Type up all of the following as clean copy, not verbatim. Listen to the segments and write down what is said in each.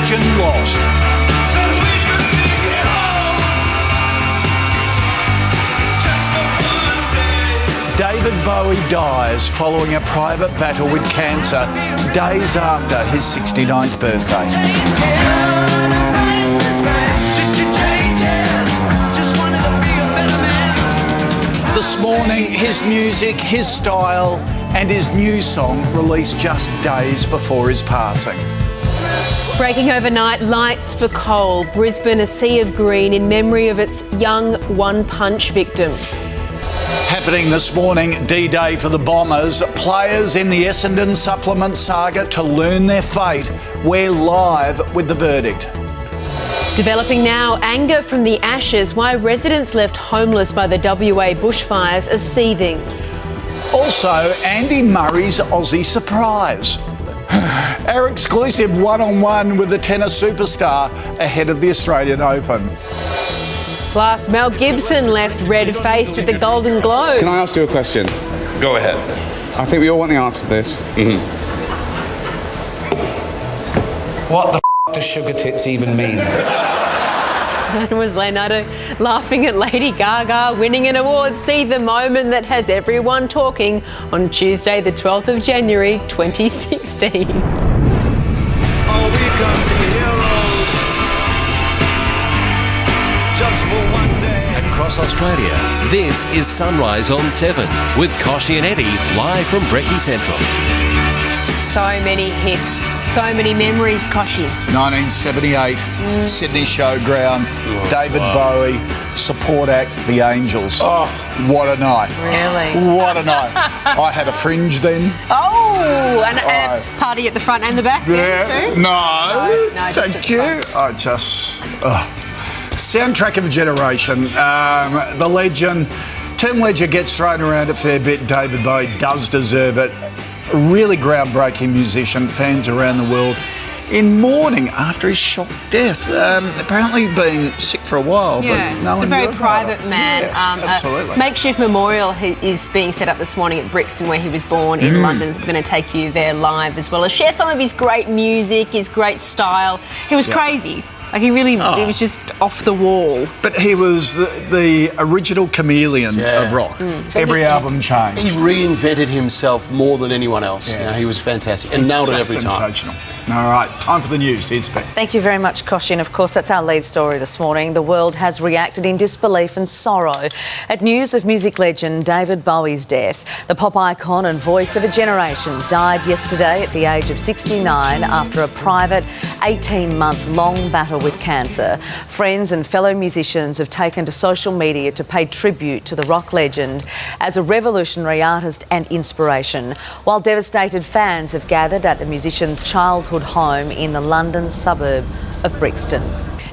legend lost. David Bowie dies following a private battle with cancer days after his 69th birthday. This morning, his music, his style and his new song released just days before his passing. Breaking overnight, lights for coal. Brisbane, a sea of green in memory of its young one-punch victim. Happening this morning, D-Day for the Bombers. Players in the Essendon supplement saga to learn their fate. We're live with the verdict. Developing now, anger from the ashes. Why residents left homeless by the WA bushfires are seething. Also, Andy Murray's Aussie surprise. Our exclusive one-on-one with the tennis superstar ahead of the Australian Open. Plus, Mel Gibson left red-faced at the Golden Globes. Can I ask you a question? Go ahead. I think we all want the answer to this. What the does sugar tits even mean? That was Leonardo laughing at Lady Gaga winning an award. See the moment that has everyone talking on Tuesday, the 12th of January, 2016. Across Australia, this is Sunrise on 7 with Koch and Eddie live from Brekkie Central. So many hits, so many memories, Kochie. 1978, Sydney Showground, David Bowie, support act, The Angels. Oh, what a night. Really? What a night. I had a fringe then. Oh, and a party at the front and the back then too? No, thank you. I just... soundtrack of a generation. The legend, term legend gets thrown around a fair bit. David Bowie does deserve it. A really groundbreaking musician, fans around the world in mourning after his shock death. Apparently been sick for a while, but no one a very knew about private it. man. Yes, absolutely. A makeshift memorial is being set up this morning at Brixton, where he was born in London. We're going to take you there live as well as share some of his great music, his great style. He was crazy. Like, he really, it was just off the wall. But he was the original chameleon of rock. Every album changed. He reinvented himself more than anyone else. Yeah. You know, he was fantastic and nailed it every time. Sensational. All right, time for the news. Here's Beck. Thank you very much, Koch. And of course, that's our lead story this morning. The world has reacted in disbelief and sorrow at news of music legend David Bowie's death. The pop icon and voice of a generation died yesterday at the age of 69 after a private 18-month-long battle with cancer. Friends and fellow musicians have taken to social media to pay tribute to the rock legend as a revolutionary artist and inspiration, while devastated fans have gathered at the musician's childhood home in the London suburb of Brixton.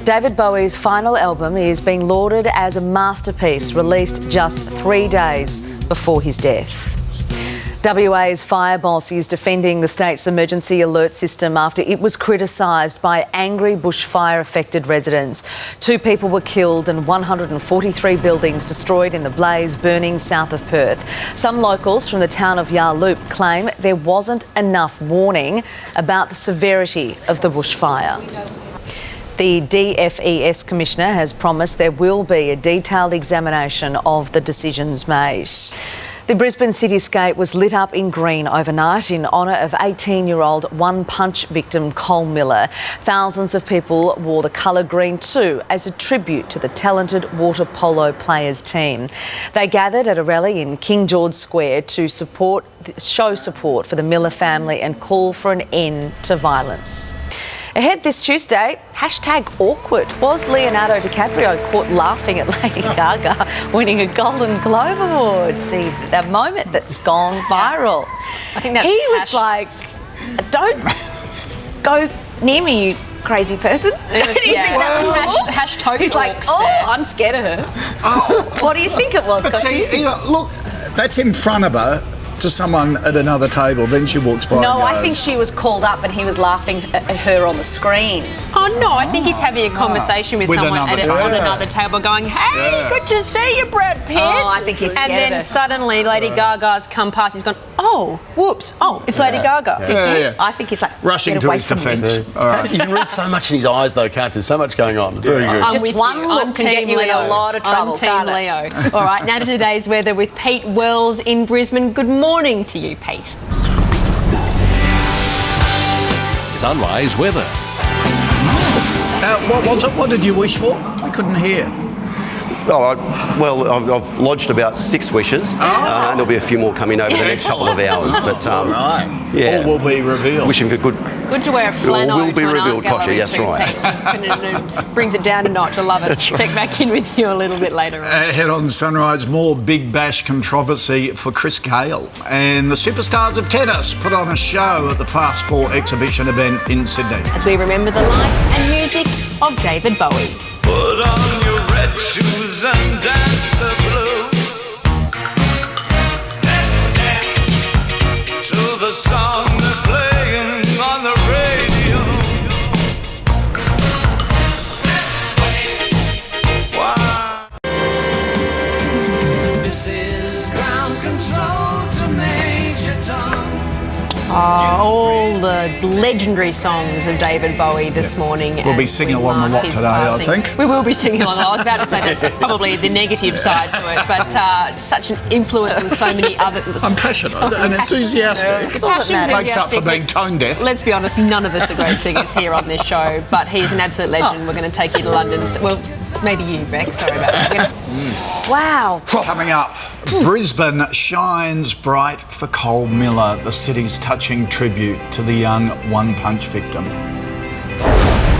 David Bowie's final album is being lauded as a masterpiece, released just 3 days before his death. WA's fire boss is defending the state's emergency alert system after it was criticised by angry bushfire-affected residents. 2 people were killed and 143 buildings destroyed in the blaze burning south of Perth. Some locals from the town of Yarloop claim there wasn't enough warning about the severity of the bushfire. The DFES Commissioner has promised there will be a detailed examination of the decisions made. The Brisbane cityscape was lit up in green overnight in honour of 18-year-old one-punch victim Cole Miller. Thousands of people wore the colour green too as a tribute to the talented water polo players team. They gathered at a rally in King George Square to show support for the Miller family and call for an end to violence. Ahead this Tuesday, #awkward. Was Leonardo DiCaprio caught laughing at Lady Gaga winning a Golden Globe Award? See, that moment that's gone viral. I think that's he was like, "Don't go near me, you crazy person." Don't you think that was awful? He's like, "Oh, I'm scared of her." Oh, what do you think it was? But see, look, that's in front of her to someone at another table, then she walks by. No, and goes, I think she was called up and he was laughing at her on the screen. Oh no, I think he's having a conversation with someone on another table going, "Hey, good to see you, Brad Pitt." Oh, I think he's scared And then of her. suddenly Lady Gaga's come past, he's gone, oh, whoops, oh, it's Lady Gaga. Yeah. I think he's like Rushing get to away his from me. defence. All right. You can read so much in his eyes, though, can't you? So much going on. Very good. I'm Just with one you. look I'm can get Team you in a Leo. lot of trouble, I'm Team can't it? Leo. All right, now to today's weather with Pete Wells in Brisbane. Good morning to you, Pete. Sunrise weather. What was it? What did you wish for? We couldn't hear. Oh, I've lodged about 6 wishes, and there'll be a few more coming over the next couple of hours. But yeah, All will be revealed. wishing for good. Good to wear a flannel will be to an revealed, art gallery Koch, that's too, right. Pete. Just brings it down a notch. I love it. Check back in with you a little bit later on. Ahead on Sunrise, more Big Bash controversy for Chris Gale. And the superstars of tennis put on a show at the Fast 4 exhibition event in Sydney. As we remember the life and music of David Bowie. Put on your red shoes and dance the blues. Let's dance to the song they're playing on the radio. Let's why? This is ground control to Major Tom. All the legendary songs of David Bowie this morning. We'll be as singing we along a mark lot his today, I passing. think. We will be singing along. I was about to say that's probably the negative side to it, but such an influence on so many other... I'm passionate and enthusiastic. It's all that matters. Makes up for being tone deaf. Let's be honest, none of us are great singers here on this show, but he's an absolute legend. We're going to take you to London. Well, maybe you, Rex. Sorry about that. Wow. Coming up, Brisbane shines bright for Cole Miller, the city's touching tribute to the young one-punch victim.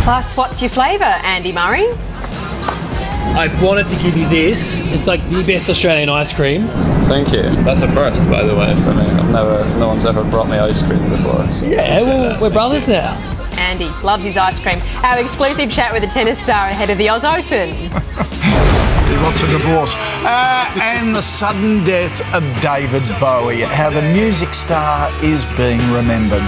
Plus, what's your flavour, Andy Murray? I wanted to give you this. It's like the best Australian ice cream. Thank you. That's a first, by the way, for me. No one's ever brought me ice cream before. So Yeah, well, we're brothers now. Andy loves his ice cream. Our exclusive chat with a tennis star ahead of the Oz Open. Lots of divorce. And the sudden death of David Bowie, how the music star is being remembered.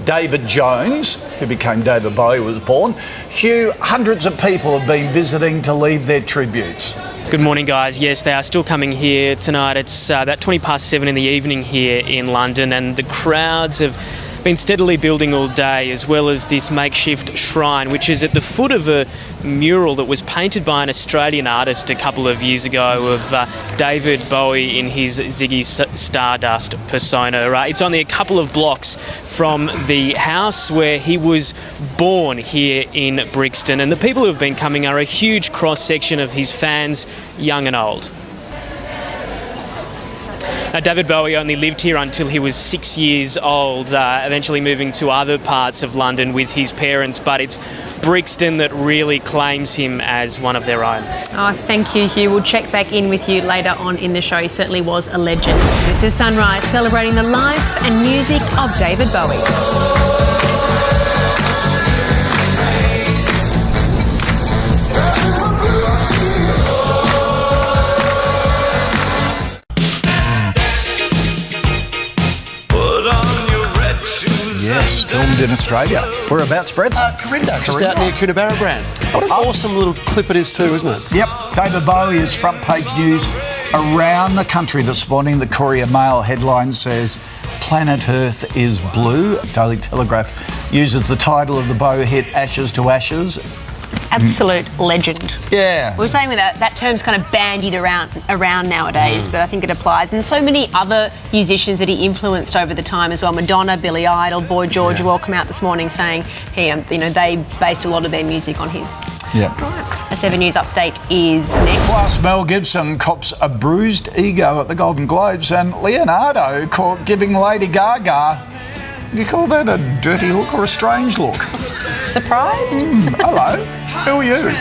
David Jones, who became David Bowie, was born. Hugh, hundreds of people have been visiting to leave their tributes. Good morning, guys. Yes, they are still coming here tonight. It's about 7:20 in the evening here in London, and the crowds have been steadily building all day, as well as this makeshift shrine, which is at the foot of a mural that was painted by an Australian artist a couple of years ago of David Bowie in his Ziggy Stardust persona. It's only a couple of blocks from the house where he was born here in Brixton, and the people who have been coming are a huge cross-section of his fans, young and old. Now, David Bowie only lived here until he was 6 years old, eventually moving to other parts of London with his parents, but it's Brixton that really claims him as one of their own. Oh, thank you, Hugh. We'll check back in with you later on in the show. He certainly was a legend. This is Sunrise, celebrating the life and music of David Bowie. Yes, filmed in Australia. Whereabouts, Brett? Corinda, just out near Koonabarra Brand. What an awesome little clip it is too, isn't it? Yep, David Bowie is front page news around the country this morning. The Courier Mail headline says, "Planet Earth is blue." Daily Telegraph uses the title of the Bowie hit, "Ashes to Ashes." Absolute legend. Yeah. We were saying that term's kind of bandied around nowadays, but I think it applies. And so many other musicians that he influenced over the time as well. Madonna, Billy Idol, Boy George have all come out this morning saying, hey, they based a lot of their music on his. Yeah. Right. A 7 News update is next. Plus, Mel Gibson cops a bruised ego at the Golden Globes, and Leonardo caught giving Lady Gaga, do you call that a dirty look or a strange look? Surprised? Hello, who are you?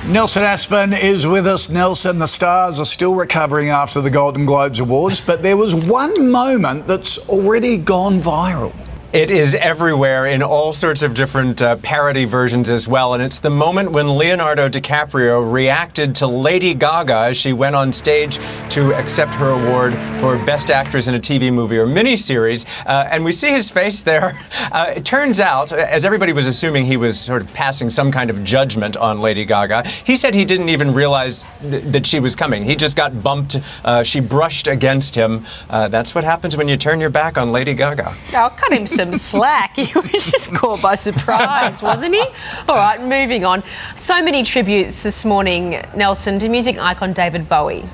Nelson Aspen is with us. Nelson, the stars are still recovering after the Golden Globes Awards, but there was one moment that's already gone viral. It is everywhere in all sorts of different parody versions as well. And it's the moment when Leonardo DiCaprio reacted to Lady Gaga as she went on stage to accept her award for Best Actress in a TV movie or miniseries. And we see his face there. It turns out, as everybody was assuming he was sort of passing some kind of judgment on Lady Gaga, he said he didn't even realize that she was coming. He just got bumped. She brushed against him. That's what happens when you turn your back on Lady Gaga. I'll cut him some slack. He was just caught by surprise, wasn't he? All right, moving on. So many tributes this morning, Nelson, to music icon David Bowie.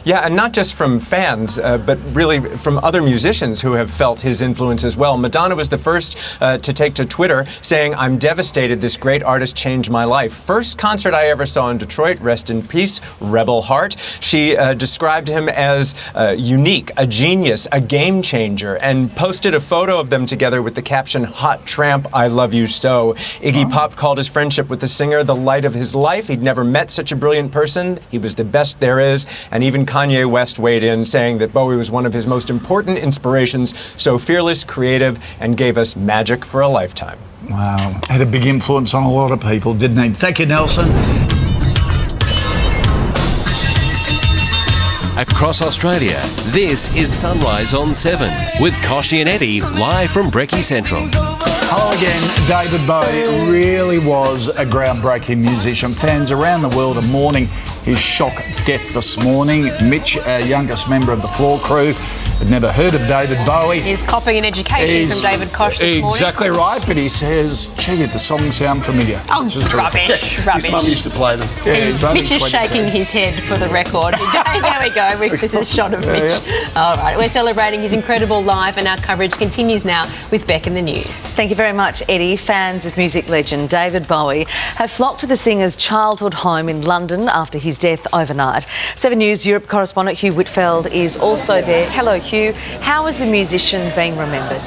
Yeah, and not just from fans, but really from other musicians who have felt his influence as well. Madonna was the first to take to Twitter saying, "I'm devastated, this great artist changed my life. First concert I ever saw in Detroit, rest in peace, Rebel Heart." She described him as unique, a genius, a game changer, and posted a photo of them together with the caption, "Hot tramp, I love you so." Iggy Pop called his friendship with the singer the light of his life. He'd never met such a brilliant person. He was the best there is, and even Kanye West weighed in, saying that Bowie was one of his most important inspirations, so fearless, creative, and gave us magic for a lifetime. Wow. Had a big influence on a lot of people, didn't he? Thank you, Nelson. Across Australia, this is Sunrise on 7 with Koch and Eddie, live from Brekkie Central. Hello again. David Bowie really was a groundbreaking musician. Fans around the world are mourning his shock death this morning. Mitch, our youngest member of the floor crew, had never heard of David Bowie. He's copying an education from David Koch this morning. Exactly right, but he says, gee, the songs sound familiar. Oh, rubbish. His mum used to play them. Yeah, Mitch is shaking his head for the record. There we go. This is a shot of Mitch. All right, we're celebrating his incredible life, and our coverage continues now with Beck in the News. Thank you very much, Eddie. Fans of music legend David Bowie have flocked to the singer's childhood home in London after his death overnight. 7 News Europe correspondent Hugh Whitfeld is also there. Hello, Hugh. How is the musician being remembered?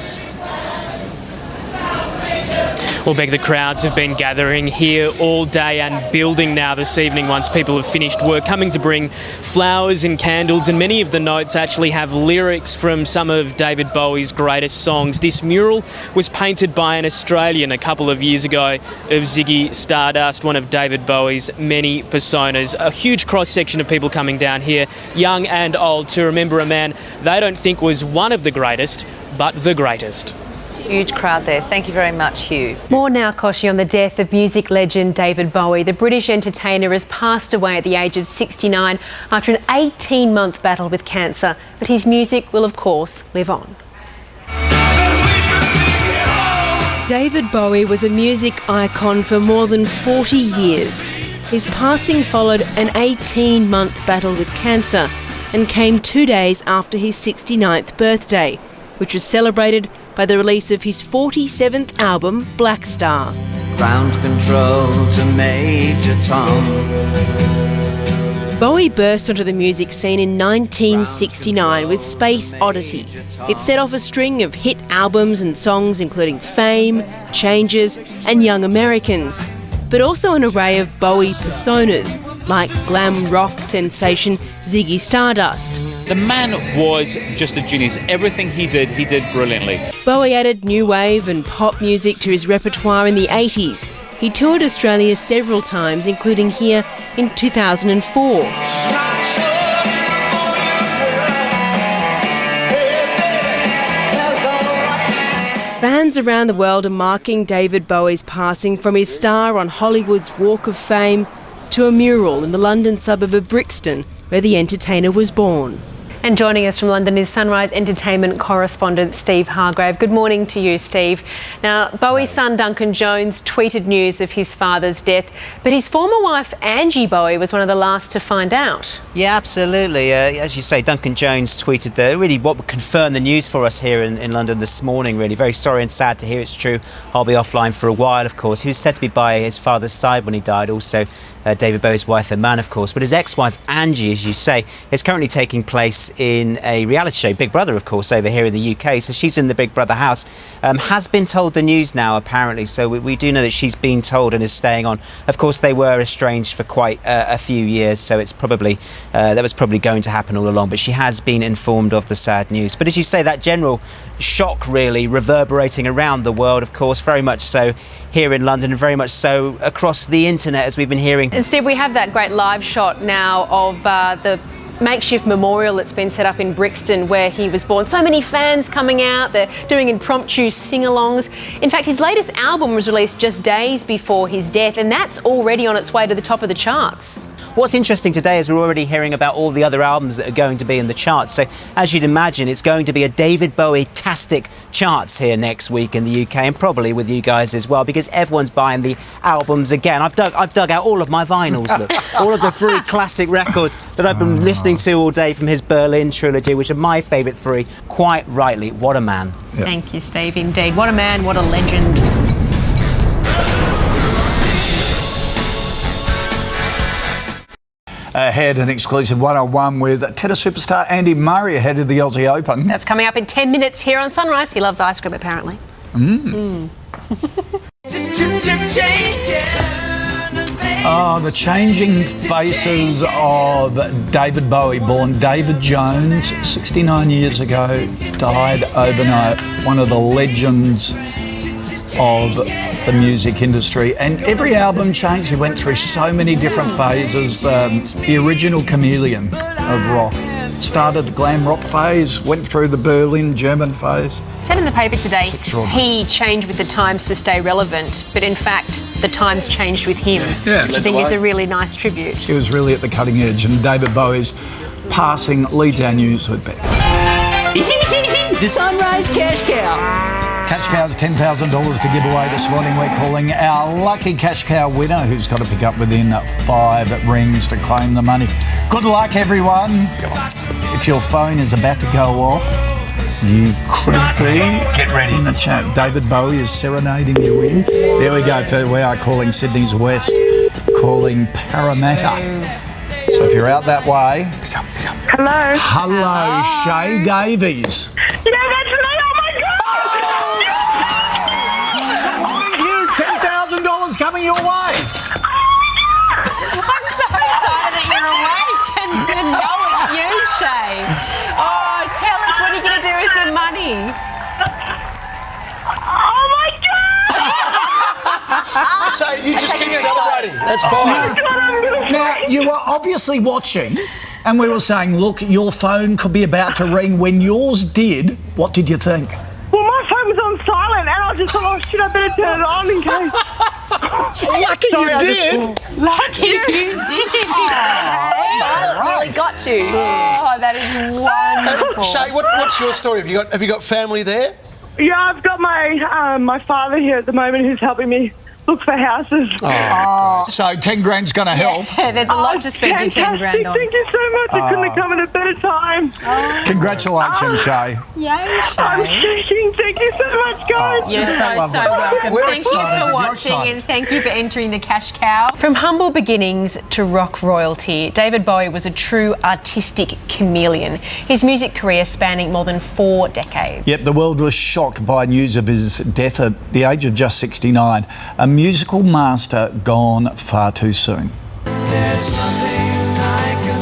Well, Beck, the crowds have been gathering here all day and building now this evening once people have finished work, coming to bring flowers and candles, and many of the notes actually have lyrics from some of David Bowie's greatest songs. This mural was painted by an Australian a couple of years ago of Ziggy Stardust, one of David Bowie's many personas. A huge cross-section of people coming down here, young and old, to remember a man they don't think was one of the greatest, but the greatest. Huge crowd there. Thank you very much, Hugh. More now, Koshi, on the death of music legend David Bowie. The British entertainer has passed away at the age of 69 after an 18-month battle with cancer. But his music will, of course, live on. David Bowie was a music icon for more than 40 years. His passing followed an 18-month battle with cancer and came 2 days after his 69th birthday, which was celebrated by the release of his 47th album, Black Star. Ground control to Major Tom. Bowie burst onto the music scene in 1969 with Space Oddity. It set off a string of hit albums and songs including Fame, Changes and Young Americans, but also an array of Bowie personas like glam rock sensation Ziggy Stardust. The man was just a genius. Everything he did brilliantly. Bowie added new wave and pop music to his repertoire in the 80s. He toured Australia several times, including here in 2004. Fans around the world are marking David Bowie's passing, from his star on Hollywood's Walk of Fame to a mural in the London suburb of Brixton, where the entertainer was born. And joining us from London is Sunrise Entertainment correspondent Steve Hargrave. Good morning to you, Steve. Now, Bowie's son Duncan Jones tweeted news of his father's death, but his former wife Angie Bowie was one of the last to find out. Yeah, absolutely. As you say, Duncan Jones tweeted really what confirmed the news for us here in London this morning, really. Very sorry and sad to hear it's true. I'll be offline for a while, of course. He was said to be by his father's side when he died, also David Bowie's wife and man, of course. But his ex-wife, Angie, as you say, is currently taking place in a reality show, Big Brother, of course, over here in the UK. So she's in the Big Brother house, has been told the news now, apparently. So we do know that she's been told and is staying on. Of course, they were estranged for quite a few years, so it's probably that was probably going to happen all along. But she has been informed of the sad news. But as you say, that general shock really reverberating around the world, of course, very much so here in London and very much so across the internet, as we've been hearing. And Steve, we have that great live shot now of the makeshift memorial that's been set up in Brixton where he was born. So many fans coming out, they're doing impromptu sing-alongs. In fact, his latest album was released just days before his death, and that's already on its way to the top of the charts. What's interesting today is we're already hearing about all the other albums that are going to be in the charts. So, as you'd imagine, it's going to be a David Bowie-tastic charts here next week in the UK, and probably with you guys as well, because everyone's buying the albums again. I've dug out all of my vinyls, look. All of the 3 classic records that I've been listening to all day from his Berlin trilogy, which are my favourite 3. Quite rightly, what a man. Yep. Thank you, Steve, indeed. What a man, what a legend. Ahead, an exclusive 101 with tennis superstar Andy Murray ahead of the Aussie Open. That's coming up in 10 minutes here on Sunrise. He loves ice cream, apparently. Oh, the changing faces of David Bowie, born David Jones, 69 years ago, died overnight. One of the legends of the music industry, and every album changed. He went through so many different phases. The original chameleon of rock started the glam rock phase, went through the Berlin German phase. Said in the paper today he changed with the times to stay relevant, but in fact the times changed with him, which I think is a really nice tribute. He was really at the cutting edge, and David Bowie's passing leads our news with Beck. The Sunrise Cash Cow. Cash Cow's $10,000 to give away this morning. We're calling our lucky Cash Cow winner, who's got to pick up within 5 rings to claim the money. Good luck, everyone. If your phone is about to go off, you could be. Get ready. In the chat, David Bowie is serenading you in. There we go. We are calling Sydney's West, calling Parramatta. So if you're out that way, pick up. Hello. Hello, Shay Davies. Yeah, that's me. $10,000 coming your way. I'm so excited that you're awake and you know it's you, Shay. Oh, tell us, what are you going to do with the money? Oh my God! So you just keep celebrating. That's fine. Now, you were obviously watching, and we were saying, look, your phone could be about to ring. When yours did, what did you think? Well, my phone was on silent, and I just thought, oh shit, I better turn it on in case. Lucky you did. Lucky you did. Silent really got you. Oh, that is wonderful. Shay, what's your story? Have you got family there? Yeah, I've got my father here at the moment who's helping me look for houses. So 10 grand's going to help. Yeah, there's a lot to spend your 10 grand on. Thank you so much. I couldn't have come at a better time. Congratulations, Shay. Yay, Shay. I'm shaking. Thank you so much, guys. You're so welcome. Thank you for watching, and thank you for entering the Cash Cow. From humble beginnings to rock royalty, David Bowie was a true artistic chameleon. His music career spanning more than 4 decades. Yep, the world was shocked by news of his death at the age of just 69. A musical master gone far too soon. There's nothing I can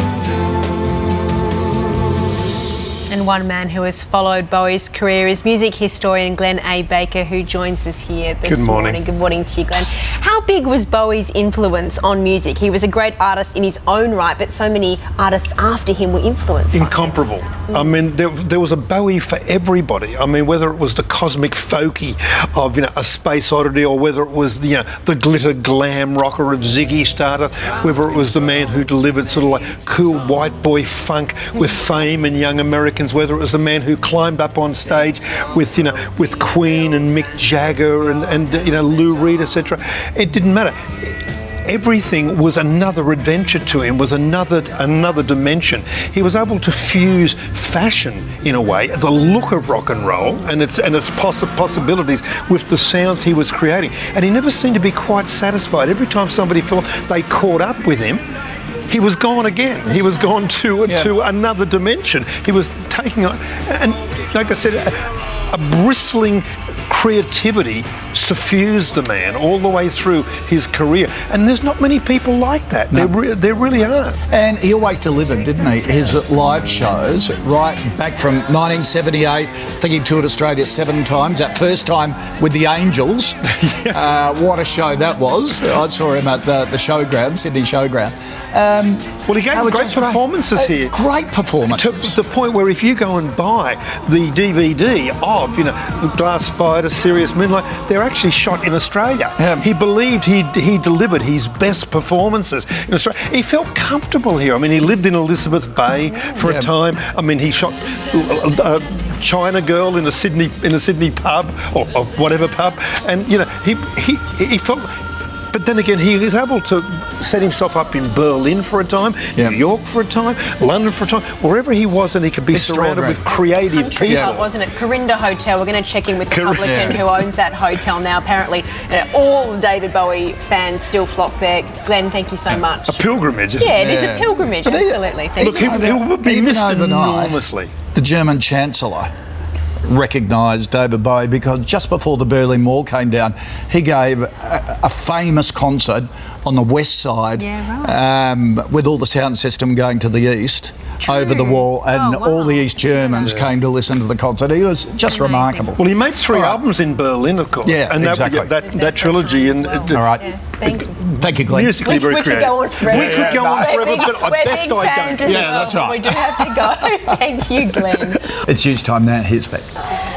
And one man who has followed Bowie's career is music historian Glenn A. Baker, who joins us here this morning. Good morning to you, Glenn. How big was Bowie's influence on music? He was a great artist in his own right, but so many artists after him were influenced. Incomparable. I mean, there was a Bowie for everybody. I mean, whether it was the cosmic folky of, A Space Oddity, or whether it was, the glitter glam rocker of Ziggy Stardust, whether it was the man who delivered sort of like cool white boy funk with Fame and Young Americans, whether it was the man who climbed up on stage with, with Queen and Mick Jagger and Lou Reed, etc. It didn't matter. Everything was another adventure to him, was another dimension. He was able to fuse fashion in a way, the look of rock and roll and its possibilities with the sounds he was creating. And he never seemed to be quite satisfied. Every time somebody felt they caught up with him, he was gone again. He was gone to another dimension. He was taking on, and like I said, a bristling creativity suffused the man all the way through his career, and there's not many people like that. No. There really aren't. And he always delivered, didn't he? His live shows, right back from 1978. I think he toured Australia 7 times. That first time with the Angels, what a show that was! I saw him at the showground, Sydney Showground. Well, he gave great performances here. Great performances. To the point where if you go and buy the DVD of, Glass Spider, Serious Midnight, they're actually shot in Australia. He believed he delivered his best performances in Australia. He felt comfortable here. I mean, he lived in Elizabeth Bay for a time. I mean, he shot China Girl in a Sydney pub or whatever pub, and he felt. But then again, he was able to set himself up in Berlin for a time, New York for a time, London for a time, wherever he was, and he could be surrounded with creative people. Wasn't it? Corinda Hotel. We're going to check in with the publican who owns that hotel now. Apparently, all David Bowie fans still flock there. Glenn, thank you so much. A pilgrimage, isn't it? Yeah, it is a pilgrimage, absolutely. Thank you. He'll be missed enormously. The German Chancellor recognised David Bowie because just before the Berlin Wall came down, he gave a famous concert on the west side with all the sound system going to the east over the wall, and all the East Germans came to listen to the concert. He was just remarkable. Well, he made 3 albums in Berlin, of course. Yeah, and exactly. That trilogy. And all right. Thank you, Glenn. Musically very creative. We could go on forever. We could go on forever, but I best I don't. Yeah, that's right. We do have to go. Thank you, Glenn. It's Hugh's time now. Here's back.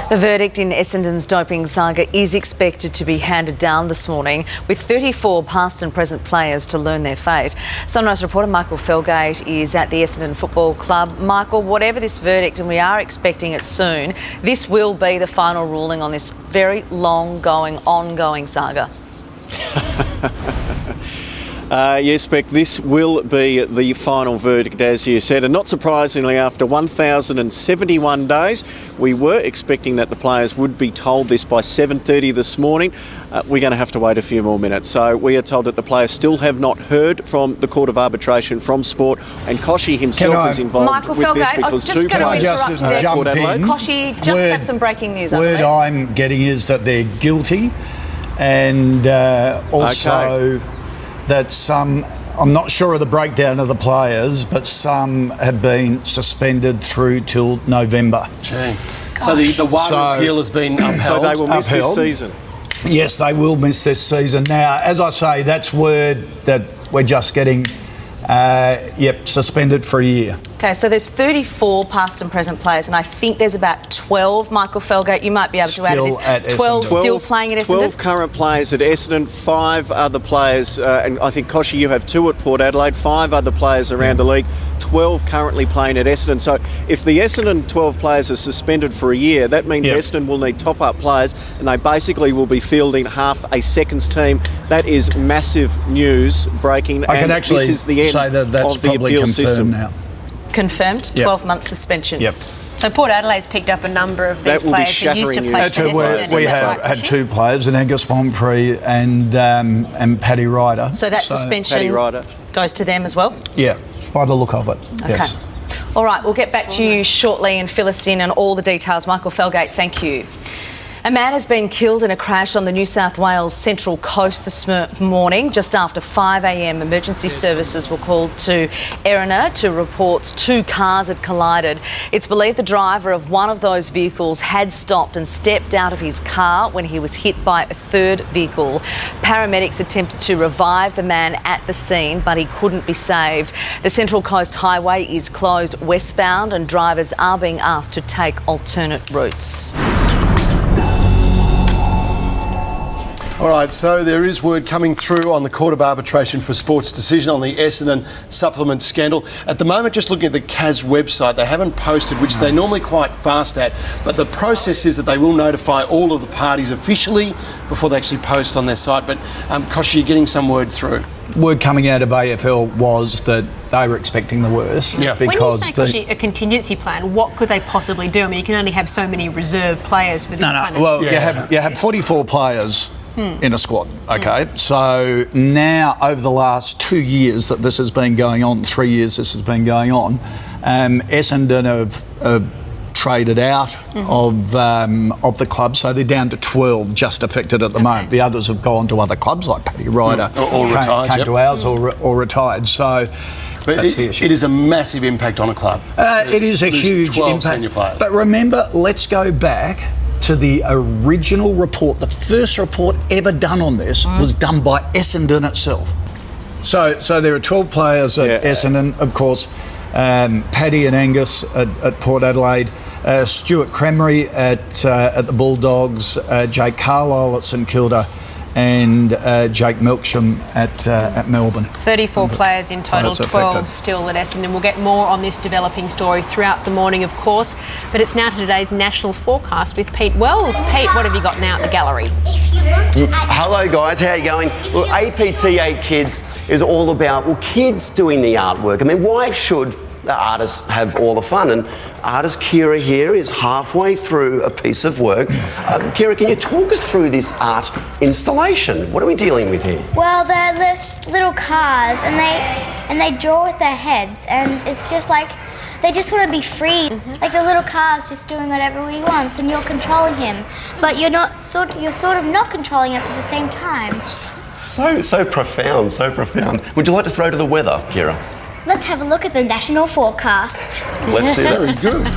The verdict in Essendon's doping saga is expected to be handed down this morning, with 34 past and present players to learn their fate. Sunrise reporter Michael Felgate is at the Essendon Football Club. Michael, whatever this verdict, and we are expecting it soon, this will be the final ruling on this very long-going, ongoing saga. Yes, Beck, this will be the final verdict, as you said, and not surprisingly, after 1,071 days, we were expecting that the players would be told this by 7:30 this morning. We're going to have to wait a few more minutes. So we are told that the players still have not heard from the Court of Arbitration, from Sport, and Koch himself is involved Michael with this Felgate, because I'm just going to interrupt you there. Jump in. Koch, just have some breaking news. Word I'm getting is that they're guilty, and also that some, I'm not sure of the breakdown of the players, but some have been suspended through till November. So the one appeal has been upheld. So they will miss this season. Yes, they will miss this season. Now, as I say, that's word that we're just getting, suspended for a year. Okay, so there's 34 past and present players, and I think there's about 12, Michael Felgate, you might be able to add this. 12 still playing at Essendon? 12 current players at Essendon, 5 other players, and I think, Koch, you have 2 at Port Adelaide, 5 other players around the league, 12 currently playing at Essendon. So if the Essendon 12 players are suspended for a year, that means Essendon will need top-up players, and they basically will be fielding half a seconds team. That is massive news breaking, I can actually this is the end say that's of the probably appeal confirmed system. now. Confirmed, 12-month suspension. Yep. So Port Adelaide's picked up a number of these players who used to play for Essendon. We have had 2 players, and Angus Pomfrey and Paddy Ryder. So that suspension goes to them as well? Yeah, by the look of it, yes. All right, we'll get back to you shortly and fill us in on all the details. Michael Felgate, thank you. A man has been killed in a crash on the New South Wales Central Coast this morning. Just after 5 a.m, emergency services were called to Edwina to report 2 cars had collided. It's believed the driver of one of those vehicles had stopped and stepped out of his car when he was hit by a third vehicle. Paramedics attempted to revive the man at the scene, but he couldn't be saved. The Central Coast Highway is closed westbound, and drivers are being asked to take alternate routes. All right, so there is word coming through on the Court of Arbitration for Sport's decision on the Essendon supplement scandal. At the moment, just looking at the CAS website, they haven't posted, which they're normally quite fast at, but the process is that they will notify all of the parties officially before they actually post on their site. But, Koch, you're getting some word through. Word coming out of AFL was that they were expecting the worst. Yeah. Because when you say, Koch, a contingency plan, what could they possibly do? I mean, you can only have so many reserve players for this kind of Well, you have 44 players in a squad. Okay, so now over the last 2 years that this has been going on, 3 years this has been going on, Essendon have traded out of the club, so they're down to 12 just affected at the moment. The others have gone to other clubs like Paddy Ryder, or retired, came to ours, or retired. So. But it is a massive impact on a club. It is a huge 12 impact. senior players. But remember, let's go back to the original report. The first report ever done on this was done by Essendon itself. So there are 12 players at Essendon, of course. Paddy and Angus at Port Adelaide, Stuart Cremery at the Bulldogs, Jake Carlisle at St Kilda, and Jake Milksham at Melbourne. 34 players in total, Players 12 affected. still at Essendon. We'll get more on this developing story throughout the morning, of course. But it's now to today's national forecast with Pete Wells. Pete, what have you got now at the gallery? Hello guys, how are you going? Well, APTA Kids is all about, kids doing the artwork. I mean, why should the artists have all the fun? And artist Kira here is halfway through a piece of work. Kira, can you talk us through this art installation? What are we dealing with here? Well, they're just little cars, and they draw with their heads, and it's just like they just want to be free. Like the little car's just doing whatever he wants, and you're controlling him, but you're sort of not controlling him at the same time. So profound, so profound. Would you like to throw to the weather, Kira? Let's have a look at the national forecast. Let's do that. Very good.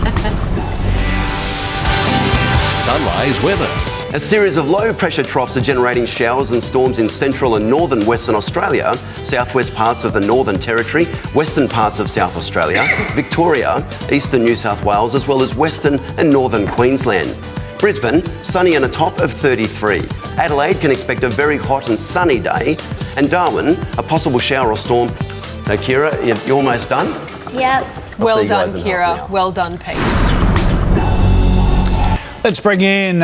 Sunrise weather. A series of low-pressure troughs are generating showers and storms in central and northern Western Australia, southwest parts of the Northern Territory, western parts of South Australia, Victoria, eastern New South Wales, as well as western and northern Queensland. Brisbane, sunny and a top of 33. Adelaide can expect a very hot and sunny day. And Darwin, a possible shower or storm. Now, Kira, you're almost done? Yep. Well done, Kira. Well done, Pete. Let's bring in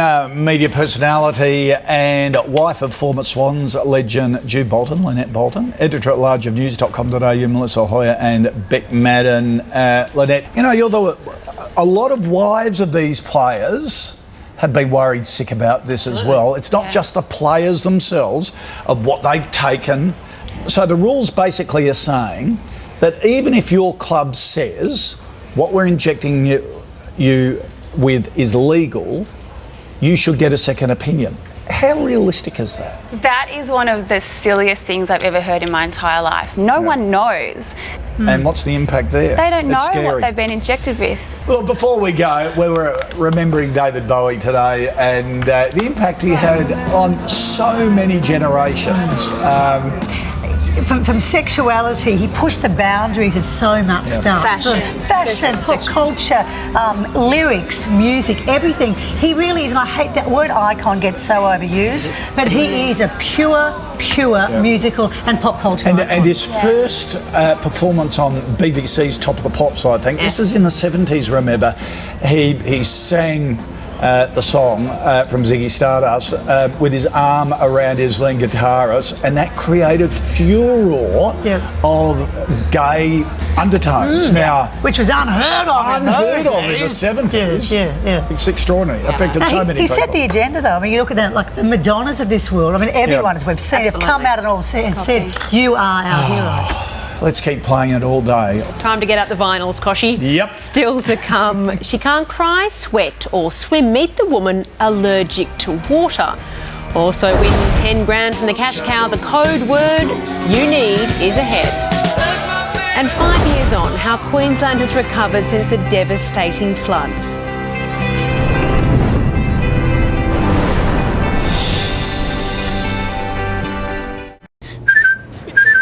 media personality and wife of former Swans legend Jude Bolton, Lynette Bolton, editor-at-large of news.com.au, Melissa Hoyer and Beck Madden. Lynette, you're a lot of wives of these players have been worried sick about this as well. It's not just the players themselves of what they've taken. So the rules basically are saying that even if your club says what we're injecting you with is legal, you should get a second opinion. How realistic is that? That is one of the silliest things I've ever heard in my entire life. No one knows. And what's the impact there? They don't know scary. what they've been injected with. Well, before we go, we were remembering David Bowie today and the impact he had on so many generations. From sexuality, he pushed the boundaries of so much stuff. Fashion, pop culture, lyrics, music, everything. He really is, and I hate that word icon gets so overused, but he is a pure musical and pop culture icon. And his first performance on BBC's Top of the Pops, I think, this is in the 70s, remember, he sang the song from Ziggy Stardust with his arm around his lead guitarist, and that created furore of gay undertones. Now, which was unheard of in the 70s. Yeah. It's extraordinary. Affected so many he people. set the agenda, though. I mean, you look at that, like the Madonnas of this world. I mean, everyone, as we've seen, have come out and all said, "You are our hero." Let's keep playing it all day. Time to get out the vinyls, Kochie. Yep. Still to come. She can't cry, sweat or swim. Meet the woman allergic to water. Also win 10 grand from the cash cow. The code word you need is ahead. And 5 years on, how Queensland has recovered since the devastating floods.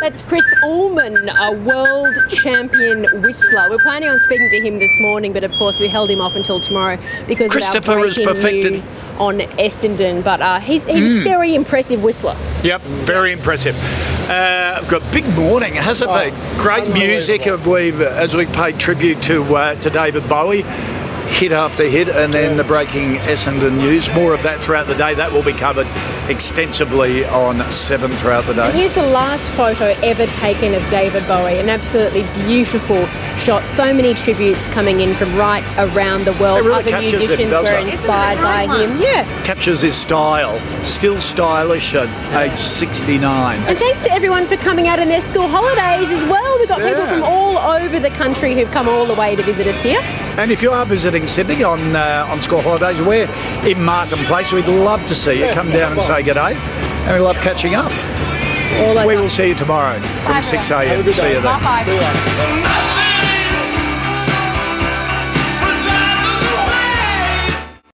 That's Chris Ullman, a world champion whistler. We're planning on speaking to him this morning, but of course we held him off until tomorrow because of our breaking news on Essendon. But he's a very impressive whistler. Yep, very impressive. I've got big morning, hasn't it been? Great music. As we paid tribute to David Bowie. Hit after hit, and then the breaking Essendon news. More of that throughout the day. That will be covered extensively on 7 throughout the day. And here's the last photo ever taken of David Bowie, an absolutely beautiful shot. So many tributes coming in from right around the world. It really Other captures musicians him, doesn't were it? inspired by him. Yeah. Captures his style. Still stylish at age 69. And thanks to everyone for coming out on their school holidays as well. We've got people from all over the country who've come all the way to visit us here. And if you are visiting Sydney on school holidays, we're in Martin Place. We'd love to see you. Come down and say good day. And we love catching up. We will see you tomorrow from 6 a.m. See you then. See you later.